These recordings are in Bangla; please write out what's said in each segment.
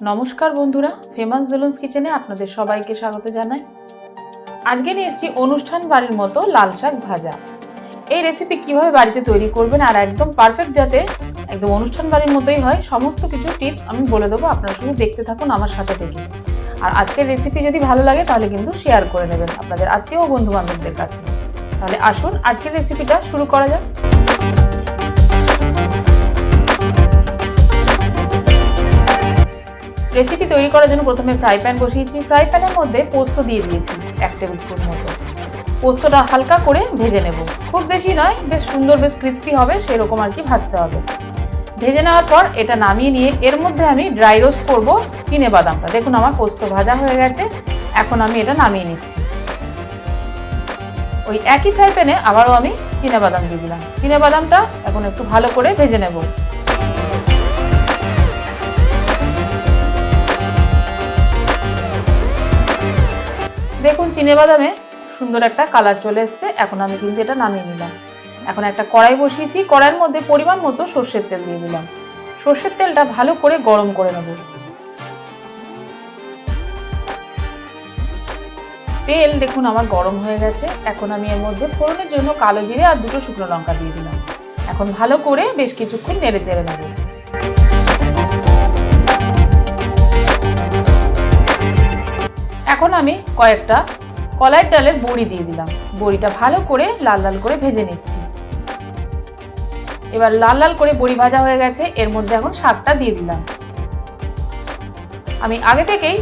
নমস্কার বন্ধুরা, ফেমাস জুলুন্স কিচেনে আপনাদের সবাইকে স্বাগত জানাই। আজকে নিয়ে এসেছি অনুষ্ঠান বাড়ির মতো লাল শাক ভাজা। এই রেসিপি কিভাবে বাড়িতে তৈরি করবেন আর একদম পারফেক্ট যাতে একদম অনুষ্ঠান বাড়ির মতোই হয়, সমস্ত কিছু টিপস আমি বলে দেবো। আপনারা শুধু দেখতে থাকুন আমার সাথে থেকে। আর আজকের রেসিপি যদি ভালো লাগে তাহলে কিন্তু শেয়ার করে নেবেন আপনাদের আত্মীয় ও বন্ধু বান্ধবদের কাছে। তাহলে আসুন আজকের রেসিপিটা শুরু করা যাক। রেসিপি তৈরি করার জন্য প্রথমে ফ্রাই প্যান বসিয়েছি। ফ্রাই প্যানের মধ্যে পোস্ত দিয়ে দিয়েছি 1 টেবিল স্পুন মতো। পোস্তটা হালকা করে ভেজে নেব, খুব বেশি নয়, বেশ সুন্দর, বেশ ক্রিস্পি হবে সেরকম আর কি ভাজতে হবে। ভেজে নেওয়ার পর এটা নামিয়ে নিয়ে এর মধ্যে আমি ড্রাই রোস্ট করব চিনে বাদামটা। দেখুন আমার পোস্ত ভাজা হয়ে গেছে, এখন আমি এটা নামিয়ে নিচ্ছি। ওই একই ফ্রাই প্যানে আবারও আমি চিনে বাদাম দিয়ে দিলাম। চিনে বাদামটা এখন একটু ভালো করে ভেজে নেব। দেখুন চিনে বাদামে সুন্দর একটা কালার চলে এসছে, এখন আমি কিন্তু এটা নামিয়ে নিলাম। এখন একটা কড়াই বসিয়েছি, কড়াইয়ের মধ্যে পরিমাণ মতো সর্ষের তেল দিয়ে দিলাম। সর্ষের তেলটা ভালো করে গরম করে নেব। তেল দেখুন আমার গরম হয়ে গেছে, এখন আমি এর মধ্যে ফোড়নের জন্য কালো জিরে আর 2টো শুকনো লঙ্কা দিয়ে দিলাম। এখন ভালো করে বেশ কিছুক্ষণ নেড়ে চেড়ে নেব। এখন আমি কয়েকটা কলাইয়ের ডালের বড়ি দিয়ে দিলাম। বড়িটা ভালো করে লাল লাল করে ভেজে নিচ্ছি। এবার লাল লাল করে বড়ি ভাজা হয়ে গেছে, এর মধ্যে এখন শাকটা দিয়ে দিলাম। আমি আগে থেকেই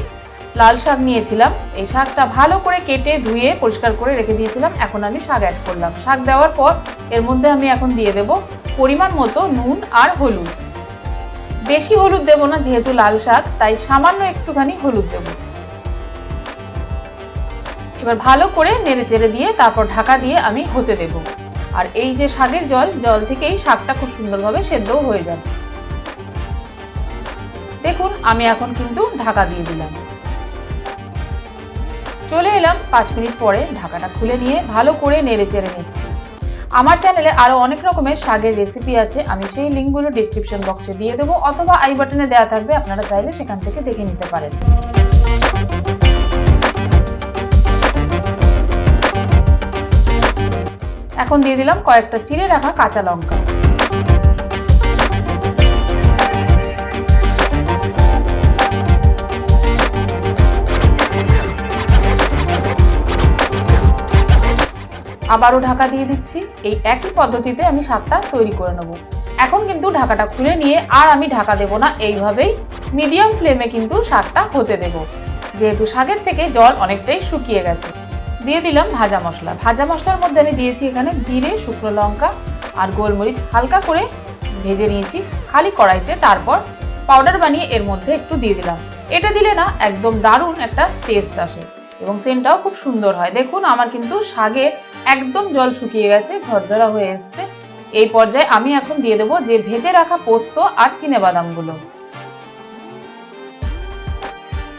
লাল শাক নিয়েছিলাম, এই শাকটা ভালো করে কেটে ধুয়ে পরিষ্কার করে রেখে দিয়েছিলাম। এখন আমি শাক অ্যাড করলাম। শাক দেওয়ার পর এর মধ্যে আমি এখন দিয়ে দেব পরিমাণ মতো নুন আর হলুদ। বেশি হলুদ দেব না, যেহেতু লাল শাক, তাই সামান্য একটুখানি হলুদ দেব। এবার ভালো করে নেড়ে চেড়ে দিয়ে তারপর ঢাকা দিয়ে আমি হতে দেব। আর এই যে শাকের জল থেকেই শাকটা খুব সুন্দরভাবে সেদ্ধও হয়ে যাবে। দেখুন আমি এখন কিন্তু ঢাকা দিয়ে দিলাম। চলে এলাম 5 মিনিট পরে, ঢাকাটা খুলে নিয়ে ভালো করে নেড়ে চেড়ে নিচ্ছি। আমার চ্যানেলে আরও অনেক রকমের শাকের রেসিপি আছে, আমি সেই লিঙ্কগুলো ডিসক্রিপশন বক্সে দিয়ে দেবো অথবা আই বাটনে দেওয়া থাকবে, আপনারা চাইলে সেখান থেকে দেখে নিতে পারেন। এখন দিয়ে দিলাম কয়েকটা চিড়ে রাখা কাঁচা লঙ্কা। আবারও ঢাকা দিয়ে দিচ্ছি। এই একই পদ্ধতিতে আমি শাকটা তৈরি করে নেব। এখন কিন্তু ঢাকাটা খুলে নিয়ে আর আমি ঢাকা দেব না, এইভাবেই মিডিয়াম ফ্লেমে কিন্তু শাকটা হতে দেব, যেহেতু শাকের থেকে জল অনেকটাই শুকিয়ে গেছে। দিয়ে দিলাম ভাজা মশলা। ভাজা মশলার মধ্যে আমি দিয়েছি এখানে জিরে, শুকনো লঙ্কা আর গোলমরিচ হালকা করে ভেজে নিয়েছি খালি কড়াইতে, তারপর পাউডার বানিয়ে এর মধ্যে একটু দিয়ে দিলাম। এটা দিলে না একদম দারুণ একটা টেস্ট আসে এবং সেন্টটাও খুব সুন্দর হয়। দেখুন আমার কিন্তু শাকের একদম জল শুকিয়ে গেছে, ঝরঝরা হয়ে এসছে। এই পর্যায়ে আমি এখন দিয়ে দেবো যে ভেজে রাখা পোস্ত আর চিনে বাদামগুলো।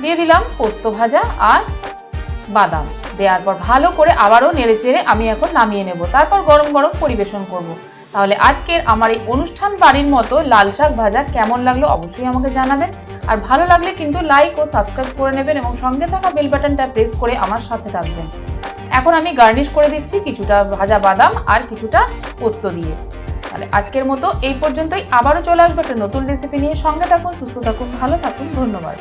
দিয়ে দিলাম পোস্ত ভাজা আর বাদাম। দেওয়ার পর ভালো করে আবারও নেড়ে চেড়ে আমি এখন নামিয়ে নেব, তারপর গরম গরম পরিবেশন করব। তাহলে আজকের আমার এই অনুষ্ঠান বাড়ির মতো লাল শাক ভাজা কেমন লাগলো অবশ্যই আমাকে জানাবেন। আর ভালো লাগলে কিন্তু লাইক ও সাবস্ক্রাইব করে নেবেন এবং সঙ্গে থাকা বেল বাটনটা প্রেস করে আমার সাথে থাকবেন। এখন আমি গার্নিশ করে দিচ্ছি কিছুটা ভাজা বাদাম আর কিছুটা পোস্ত দিয়ে। তাহলে আজকের মতো এই পর্যন্তই। আবারও চলে আসবো একটা নতুন রেসিপি নিয়ে। সঙ্গে থাকুন, সুস্থ থাকুন, ভালো থাকুন। ধন্যবাদ।